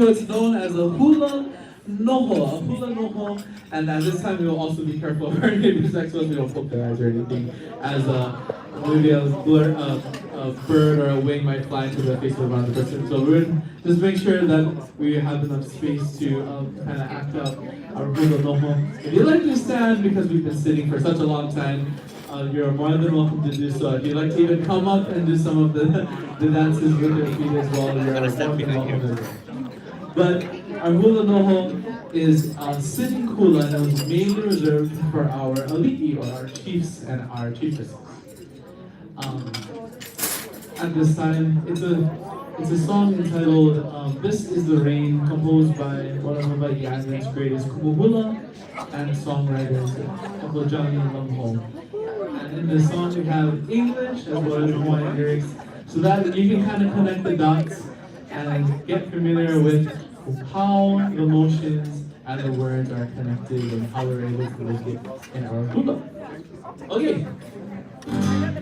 you, it's known as a hula noho, and at this time we will also be careful of our neighbors next to us. We don't poke their eyes or anything, as maybe a bird or a wing might fly into the face of another person. So we're gonna just make sure that we have enough space to kind of act out our hula noho. If you'd like to stand because we've been sitting for such a long time, you're more than welcome to do so. If you'd like to even come up and do some of the dances with your feet as well, you're more than welcome to do. But our hula noho is a sitting hula that was mainly reserved for our alii, or our chiefs and our chiefesses. At this time, it's a song entitled "This Is the Rain," composed by one of Hawaii Island's greatest kumuhula and songwriters, Uncle Johnny Lumho. And in this song, we have English as well as Hawaiian lyrics, so that you can kind of connect the dots and get familiar with how the motions and the words are connected and how we're able to make it in our hula. Okay,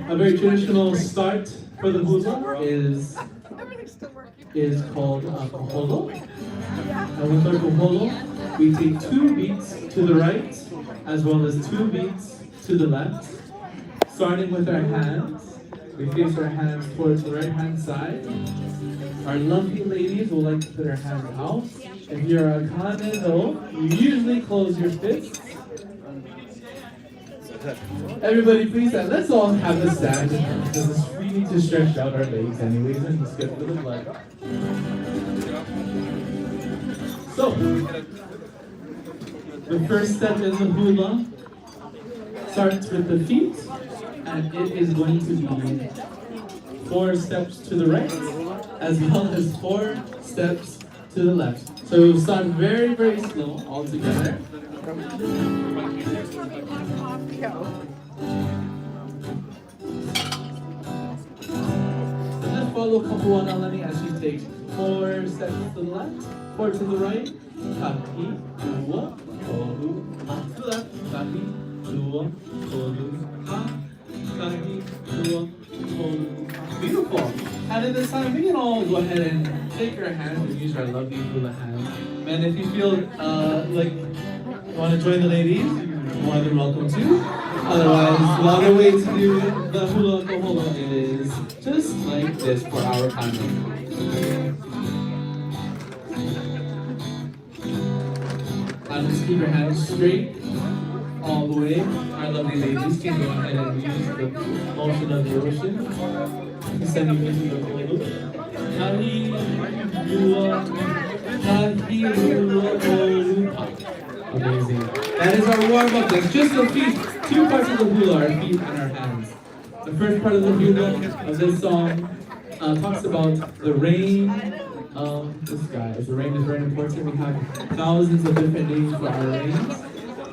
a very traditional start for the hula is called koholo. And with our koholo, we take 2 beats to the right as well as 2 beats to the left. Starting with our hands, we face our hands towards the right hand side. Our lovely ladies will like to put their hands out. If you're a kaneno, you usually close your fists. Everybody please stand. Let's all have a stand because we need to stretch out our legs anyways and just get rid of the blood. So, the first step in the hula starts with the feet, and it is going to be 4 steps to the right as well as 4 steps to the left. So we'll start very, very slow all together. So just follow Kapuanalani as she takes 4 steps to the left, 4 to the right. Kaki, dua, tolu, ha. To the left. Kaki, dua, tolu, ha. Kaki, dua, tolu, ha. Beautiful. And at this time, we can all go ahead and take our hands and use our lovely hula hands. And if you feel like you want to join the ladies, you're more than welcome to. Otherwise, the other way to do the hula koholo is just like this for our kano. And just keep your hands straight all the way. Our lovely ladies can go ahead and use the motion of the ocean. Sending me to the hulu. Amazing. That is our warm-up. That's just the feet. 2 parts of the hula, our feet and our hands. The first part of the hula of this song talks about the rain of the skies. The rain is very important. We have thousands of different names for our rains.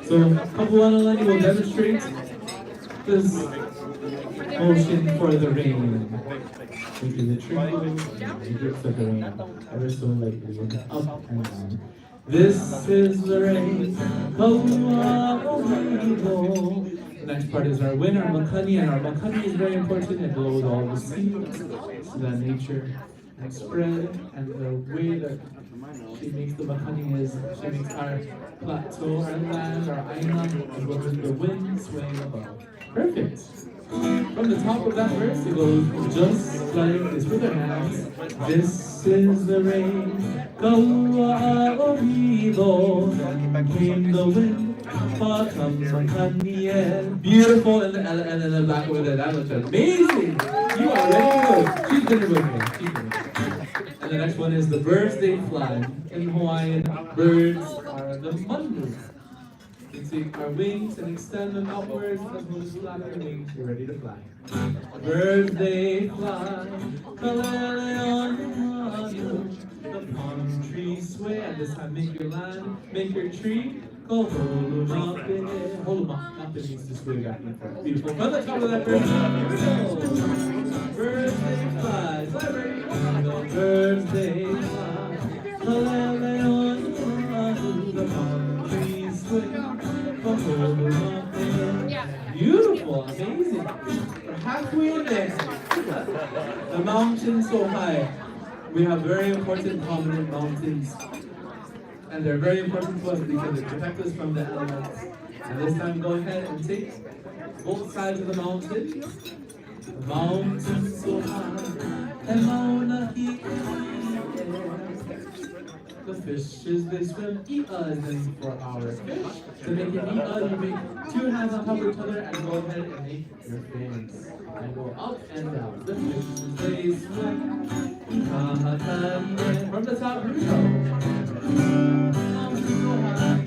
So Kapuanalani will demonstrate this motion for the rain. Making the triangles and the drips of the rain ever so lightly up and down. This is the rain. The next part is our wind, our makani, and our makani is very important. It blows all the seeds so that nature can spread. And the way that she makes the makani is she makes our plateau, our land, our island, as well as the wind swaying above. Perfect. From the top of that verse, it goes just like this with our hands. This is the rain, came the wind, beautiful, and then the back with it. That looks amazing. You are ready to go. She's gonna with me. And the next one is the birds they fly. In Hawaiian, birds are the mandu. We take our wings and extend them outwards as well as flap our wings. You're ready to fly. Birds they fly, the palm trees sway. At this time, make your land, make your tree. Go holuma means to sway back and forth. Beautiful. From the top of that bird, birds they fly. Fly, birdie. Birds they fly, the palm trees sway. Beautiful, amazing. We're halfway in there. The mountain's so high. we have very important prominent mountains. And they're very important to us because they protect us from the elements. And this time, go ahead and take both sides of the mountain. The mountain so high, and Mauna Kea. The fishes, they swim. I'a is named for our fish. To make an i'a, you make two hands on top of each other and go ahead and make your fins. And go up and down. The fishes, they swim. From the top, here we go. Mountain so high.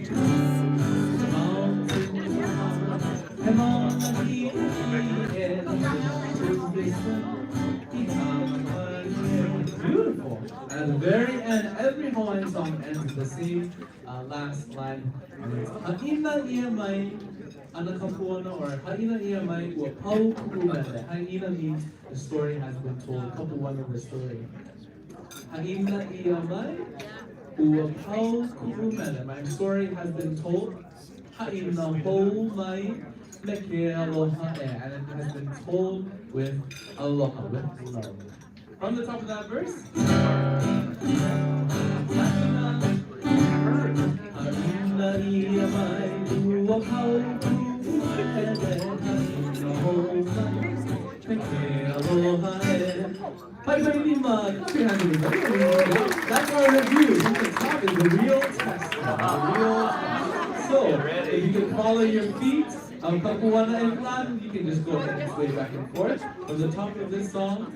Mountain so high. And Mauna Kea. The fishes, they swim. Beautiful. And at the very end, every Hawaiian song ends with the same last line. And it's Ha'ina ia mai anakapuana, or Ha'ina ia mai ua pau kukumele. Ha'ina means the story has been told. Kapuana, the story. Ha'ina ia mai ua pau kukumele. My story has been told. Ha'ina hou mai meke aloha e. And it has been told with aloha, with love. From the top of that verse. That's our review. From the top is the real test. So, if you can follow your feet, kapuana and plan, you can just go ahead and sway back and forth. From the top of this song,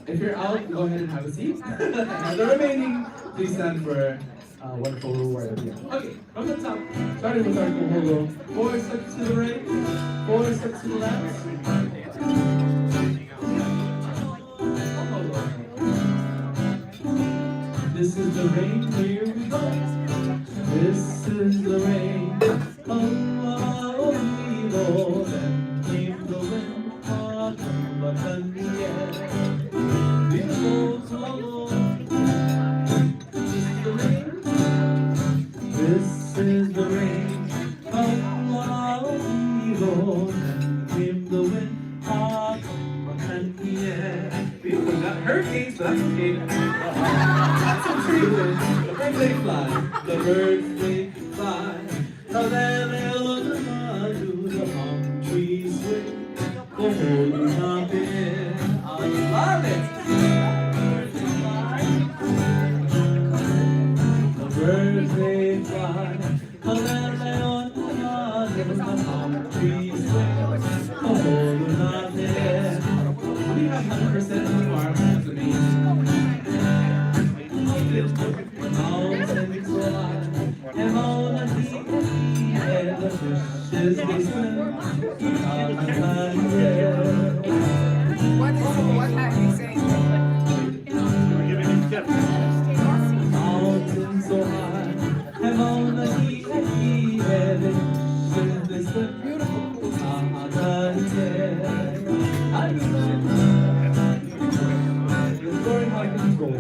if you're out, go ahead and have a seat. And the remaining, please stand for wonderful reward at the end. Okay, from the top, starting with our koholo. 4 steps to the right, 4 steps to the left. This is the rain, here we go. This is the rain. Oh, Lord, and came the wind, hot and the air. This is the rain of Aloha, and came the wind, hot and the air. We got hurricanes, but that's okay. That's a tree wind. The birds they fly, the birds they fly. Now then they'll look to the palm trees swing. Oh, not in. I love it. Birds they fly, on the palm trees swing. Oh, not there. We have 100% of our hands with me. Mountains so high, and Mauna Kea, and the fishes they swim. What have you saying? Mountains so high, and Mauna Kea, and the fishes they swim. Your story I control.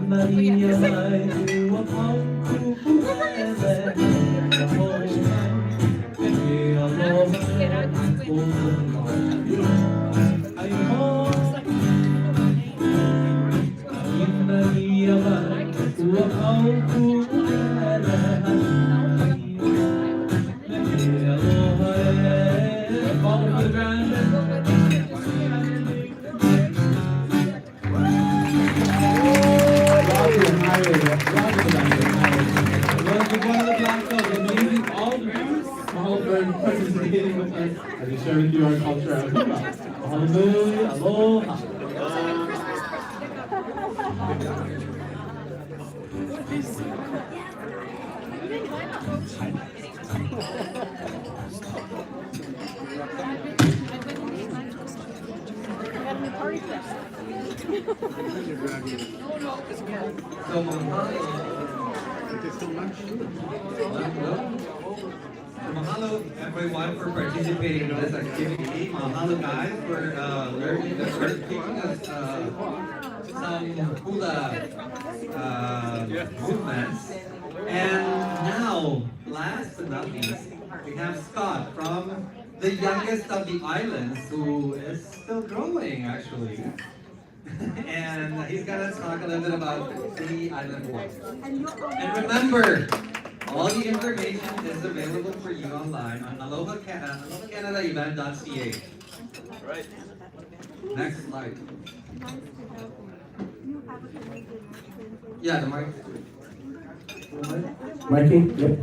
Maria mai ua pau kukumele. The whole time, me aloha ai ho. Maria mai ua pau kukumele. Me aloha follow the ground. Participating with us as we share with you our culture and hallelujah, aloha. So mahalo everyone for participating in this activity. Mahalo guys for learning for teaching us some hula movements. And now, last but not least, we have Scott from the youngest of the islands, who is still growing actually. And he's gonna talk a little bit about the island Hawaii. And remember, all the information is available for you online on alohacanadaevent.ca. Right. Next slide. Yeah, the mic. Mikey? Yep.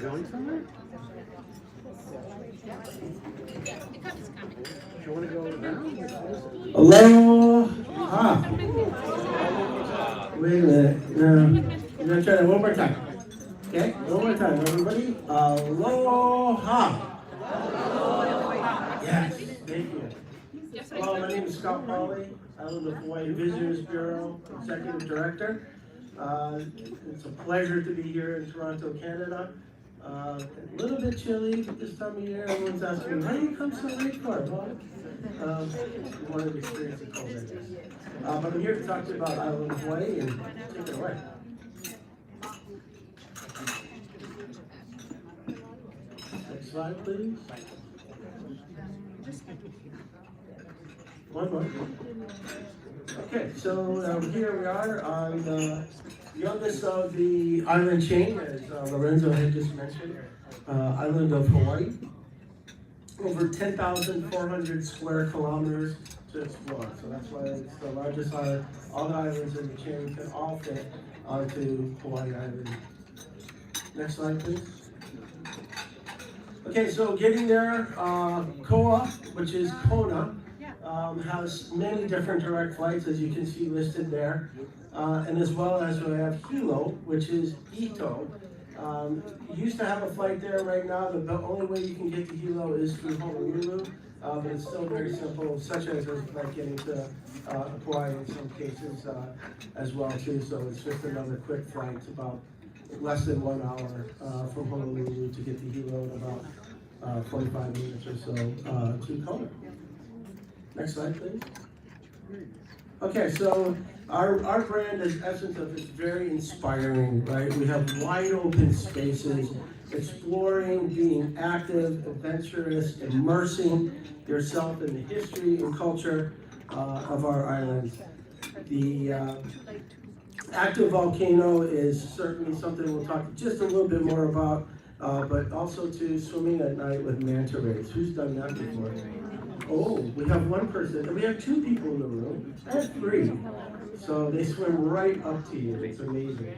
Going somewhere? Do you want to go down? Aloha. Wait a minute. No. I'm gonna try that one more time. Okay, one more time, everybody. Aloha. Yes, thank you. Well, my name is Scott Pauley. I live with Hawaii Visitors Bureau, Executive Director. It's a pleasure to be here in Toronto, Canada. A little bit chilly this time of year. Everyone's asking me, why do you come so late for? Well, we wanted to experience the cold, I guess. But I'm here to talk to you about Island Hawaii and take it away. Next slide, please. One more. Okay, so here we are on the youngest of the island chain, as Lorenzo had just mentioned, island of Hawaii. Over 10,400 square kilometers to explore, so that's why it's the largest island. All the islands in the chain can all fit onto Hawaii Island. Next slide, please. Okay, so getting there, Koa, which is Kona, has many different direct flights, as you can see listed there. And as well as we have Hilo, which is Ito. You used to have a flight there. Right now, the only way you can get to Hilo is through Honolulu, but it's still very simple, such as like getting to Hawaii in some cases as well too. So it's just another quick flight. It's about less than 1 hour from Honolulu to get to Hilo in about 45 minutes or so to Kona. Next slide, please. Okay, so our brand is essence of it's very inspiring, right? We have wide open spaces, exploring, being active, adventurous, immersing yourself in the history and culture of our islands. The active volcano is certainly something we'll talk just a little bit more about, but also to swimming at night with manta rays. Who's done that before? Oh, we have one person, and we have two people in the room. I have three. So they swim right up to you. It's amazing.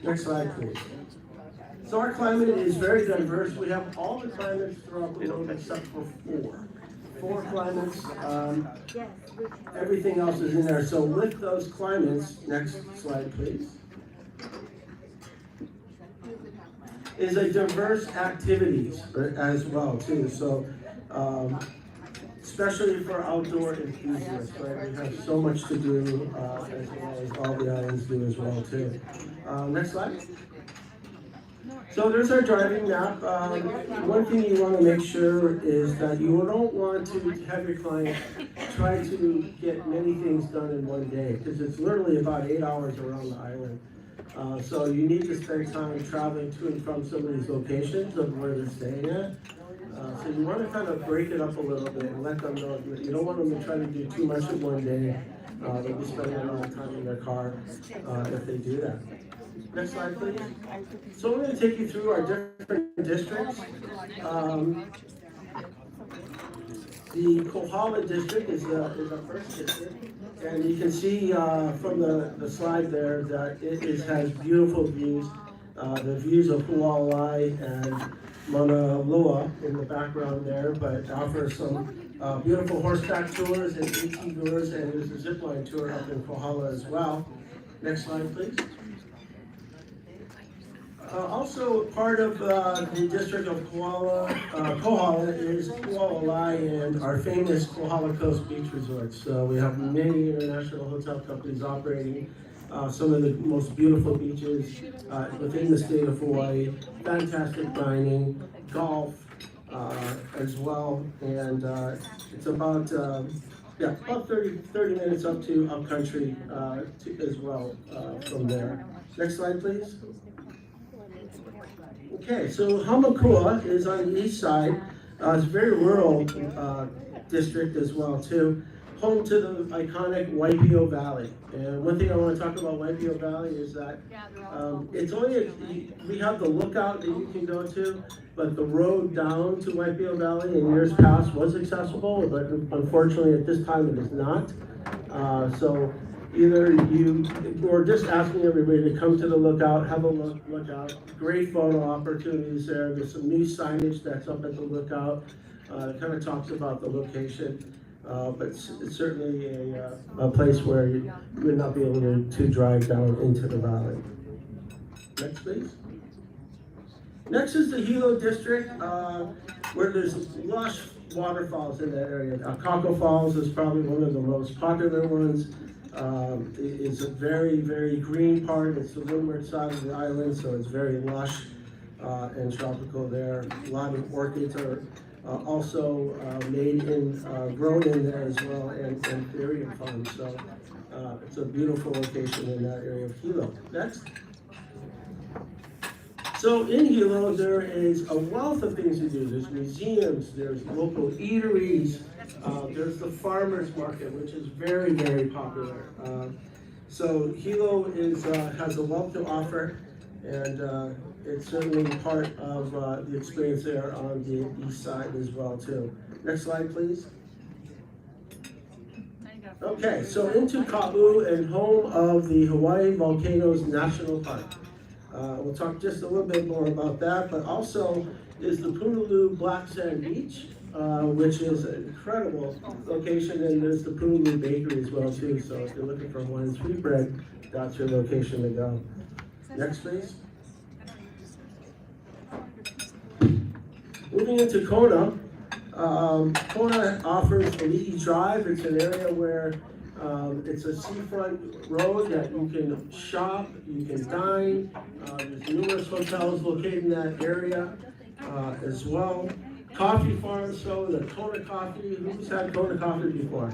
Next slide, please. So our climate is very diverse. We have all the climates throughout the world except for four climates. Everything else is in there. So with those climates, next slide, please, is a diverse activities as well too. So especially for outdoor enthusiasts, right? We have so much to do as well as all the islands do as well too. Next slide. So there's our driving map. One thing you want to make sure is that you don't want to have your client try to get many things done in one day, because it's literally about 8 hours around the island. So you need to spend time traveling to and from some of these locations of where they're staying at. So you want to kind of break it up a little bit and let them know that you don't want them to try to do too much in one day. They'll be spending a lot of time in their car if they do that. Next slide, please. So we're going to take you through our different districts. The Kohala district is our first district. And you can see from the slide there that it has beautiful views. The views of Hualai and Mauna Loa in the background there, but offers some beautiful horseback tours and AT tours, and there's a zipline tour up in Kohala as well. Next slide, please. Also part of the district of Kohala is Hualai and our famous Kohala Coast Beach Resorts. So we have many international hotel companies operating some of the most beautiful beaches within the state of Hawaii. Fantastic dining, golf as well, and it's about 30 minutes up to upcountry as well from there. Next slide, please. Okay, so Hamakua is on the east side. It's a very rural district as well too. Home to the iconic Waipio Valley. And one thing I want to talk about Waipio Valley is that it's only, we have the lookout that you can go to, but the road down to Waipio Valley in years past was accessible, but unfortunately at this time it is not. So either we're just asking everybody to come to the lookout, have a lookout. Great photo opportunities there. There's some new signage that's up at the lookout. It kind of talks about the location. But it's certainly a place where you would not be able to drive down into the valley. Next, please. Next is the Hilo district, where there's lush waterfalls in that area. Akako Falls is probably one of the most popular ones. It's a very, very green part. It's the windward side of the island, so it's very lush and tropical there. A lot of orchids are also grown in there as well, and dairy farms. So it's a beautiful location in that area of Hilo. Next. So in Hilo, there is a wealth of things to do. There's museums, there's local eateries, there's the farmers market, which is very, very popular. So Hilo has a wealth to offer, and it's certainly part of the experience there on the east side as well too. Next slide, please. Okay, so into Ka'u and home of the Hawaii Volcanoes National Park. We'll talk just a little bit more about that, but also is the Punaluu Black Sand Beach, which is an incredible location, and there's the Punaluu Bakery as well too. So if you're looking for wine and sweetbread, that's your location to go. Next, please. Moving into Kona, Kona offers Ali'i Drive. It's an area where it's a seafront road that you can shop, you can dine. There's numerous hotels located in that area as well. Coffee farms, so the Kona coffee. Who's had Kona coffee before?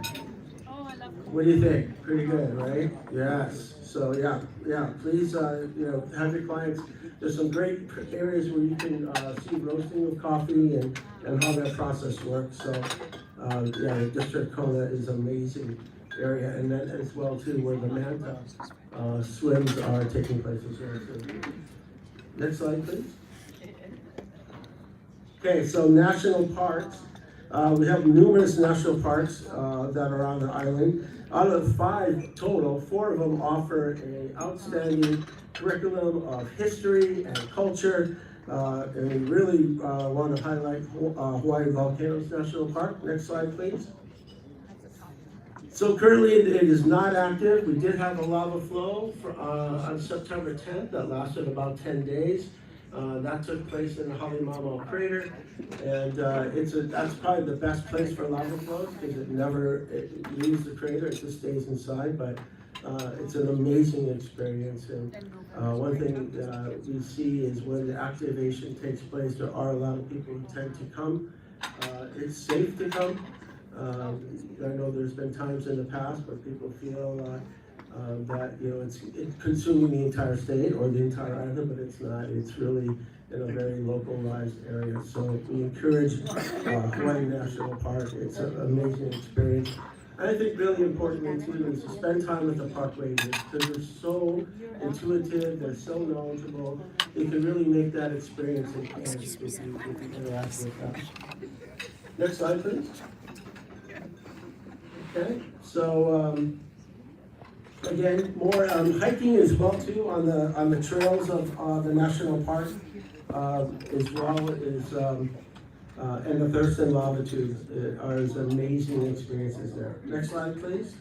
Oh, I love it. What do you think? Pretty good, right? Yes. So yeah. Please, have your clients. There's some great areas where you can see roasting of coffee and how that process works. So the District Kona is amazing area, and then as well too where the manta swims are taking place as well too. Next slide, please. Okay, so national parks. We have numerous national parks that are on the island. Out of 5 total, 4 of them offer an outstanding curriculum of history and culture. And we really want to highlight Hawaii Volcanoes National Park. Next slide, please. So currently it is not active. We did have a lava flow on September 10th that lasted about 10 days. That took place in the Halimamo crater, and that's probably the best place for lava flows because it never leaves the crater, it just stays inside, but it's an amazing experience. And one thing we see is when the activation takes place, there are a lot of people who tend to come. It's safe to come. I know there's been times in the past where people feel that it's consuming the entire state or the entire island, but it's not. It's really in a very localized area. So we encourage Hawaii National Park. It's an amazing experience. And I think really importantly too is to spend time with the park rangers because they're so intuitive, they're so knowledgeable. They can really make that experience enhanced if you interact with them. Next slide, please. Okay, so again, more hiking as well too on the trails of the national park, as well as and the Thurston Lava Tubes are amazing experiences there. Next slide, please.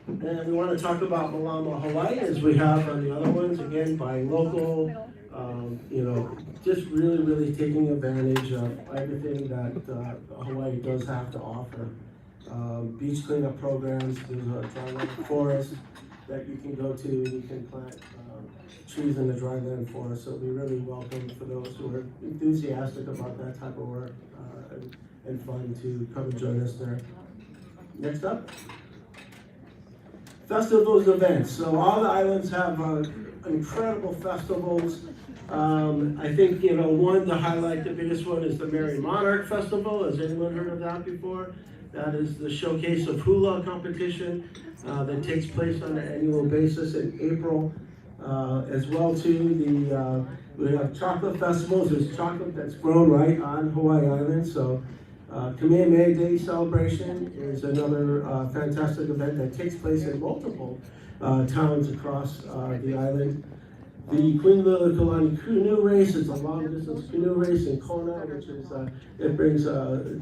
And we want to talk about Malama Hawaii as we have on the other ones. Again, buying local, just really taking advantage of everything that Hawaii does have to offer. Beach cleanup programs, there's a dryland forest that you can go to, you can plant trees in the dryland forest, so we really welcome for those who are enthusiastic about that type of work and fun to come and join us there. Next up, festivals events. So all the islands have incredible festivals. I think, one to highlight, the biggest one is the Merry Monarch Festival. Has anyone heard of that before? That is the showcase of hula competition that takes place on an annual basis in April. As well too, we have chocolate festivals. There's chocolate that's grown right on Hawaii Island. So Kamehameha Day celebration is another fantastic event that takes place in multiple towns across the island. The Queen Liliuokalani canoe race is a long distance canoe race in Kona, which is, it brings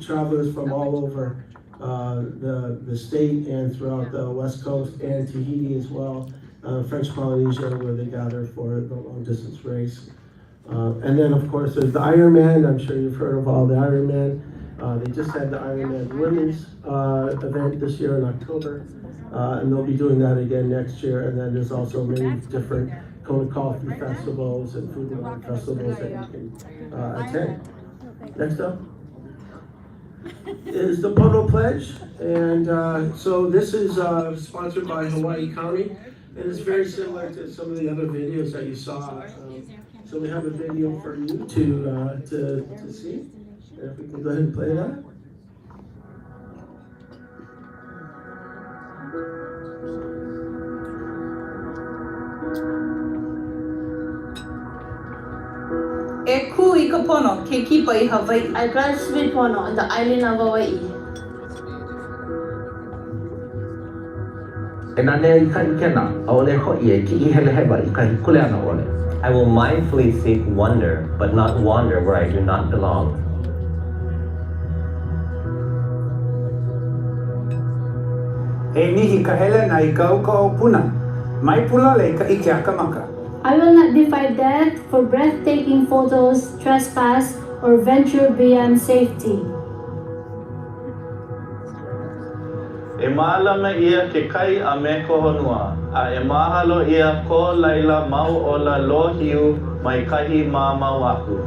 travelers from all over the state and throughout the West Coast and Tahiti as well. French Polynesia, where they gather for the long distance race. And then of course there's the Ironman. I'm sure you've heard of all the Ironman. They just had the Ironman women's event this year in October. And they'll be doing that again next year. And then there's also many different Kona coffee festivals and food and wine festivals that you can attend. Next up is the Pono Pledge. And so this is sponsored by Hawaii County. And it's very similar to some of the other videos that you saw. So we have a video for you to see. And if we can go ahead and play that. E ku I ka pono ke kipa I Hawaii. I graduated Pono on the island of Hawaii. I will mindfully seek wonder, but not wander where I do not belong. E nihi ka hele na I ka o puna. Mai pula le ka ike a kamaka. I will not defy death for breathtaking photos, trespass, or venture beyond safety. E mālama ia ke kai a me ko honua, a e mahalo ia ko laila mau o la lohiu mai kahi mā mau aku.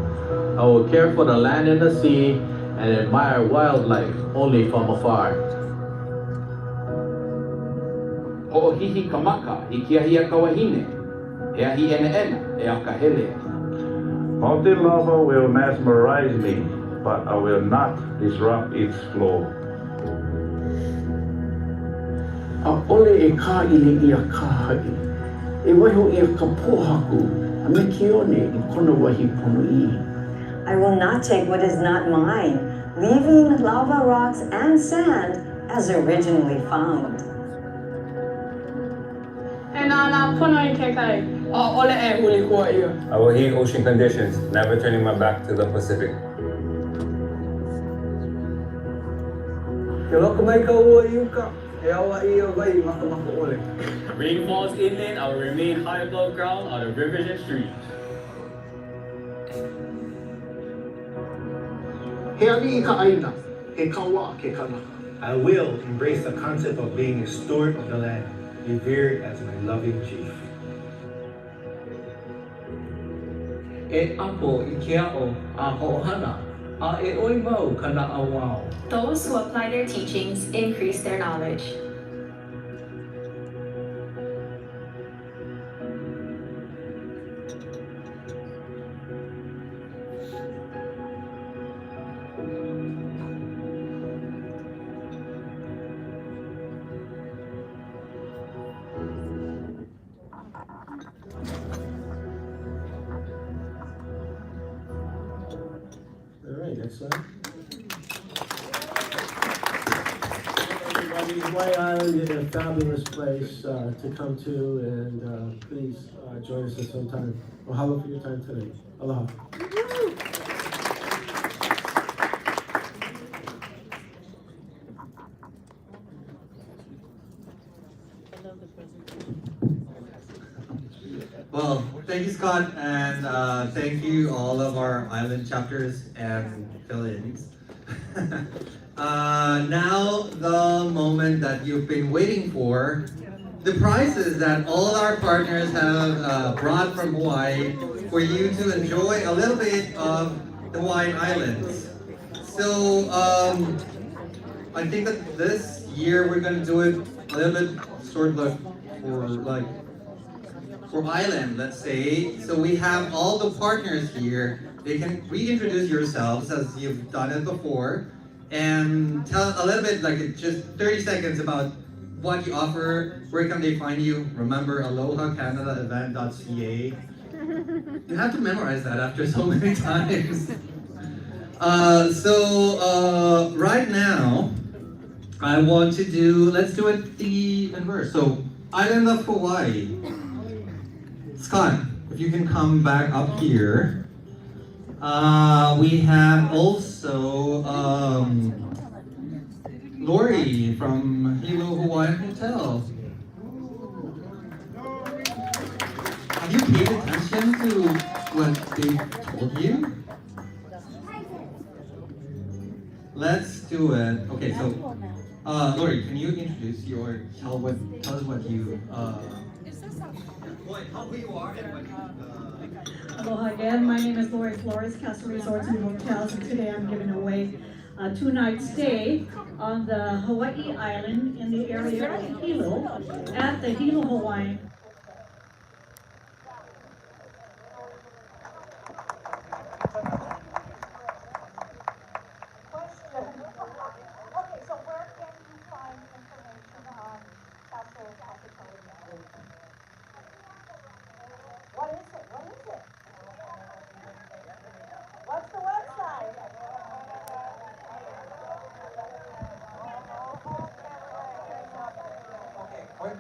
I will care for the land and the sea and admire wildlife only from afar. Ho'ohihi ka maka I ke ahia ka wahine, e ahi ena e aka hele. Mountain lava will mesmerize me, but I will not disrupt its flow. A ole e kā ili I a kāhai. E waiho I a ka pōhaku, a me ki one I kona wahi pono I. I will not take what is not mine, leaving lava rocks and sand as originally found. And na pono I ke kai. Ole e huli kua ia. I will heed ocean conditions, never turning my back to the Pacific. Ke loko mai ka ua iuka. Rain falls inland, I will remain high above ground on the rivers and streams. He ali I ka aina, he kawa ke kanaka. I will embrace the concept of being a steward of the land, revered as my loving chief. E apo I ke ao a ho'ohana, a e oi mau kana awao. Those who apply their teachings increase their knowledge. All right, next slide. Hawaii Island is a fabulous place to come to, and please join us at some time. Mahalo for your time today. Aloha. Well, thank you, Scott, and thank you all of our island chapters and fill-ins. Now the moment that you've been waiting for, the prizes that all our partners have brought from Hawaii for you to enjoy a little bit of the Hawaiian Islands. So I think that this year we're gonna do it a little bit sort of like for like or island, let's say. So we have all the partners here. They can reintroduce yourselves as you've done it before and tell a little bit, like just 30 seconds about what you offer, where can they find you? Remember, alohacanadaevent.ca. You have to memorize that after so many times. Right now, I want to let's do it the inverse. So, island of Hawaii. Scott, if you can come back up here. We have also Lori from Hilo Hawaiian Hotel. Have you paid attention to what they told you? Let's do it. Okay, so Lori, can you introduce tell us what you how you are and what Aloha again. My name is Lori Flores, Castle Resorts and Hotels, and today I'm giving away a 2-night stay on the Hawaii Island in the area of Hilo at the Hilo Hawaiian.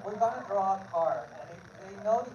We're gonna draw a card, and if they know the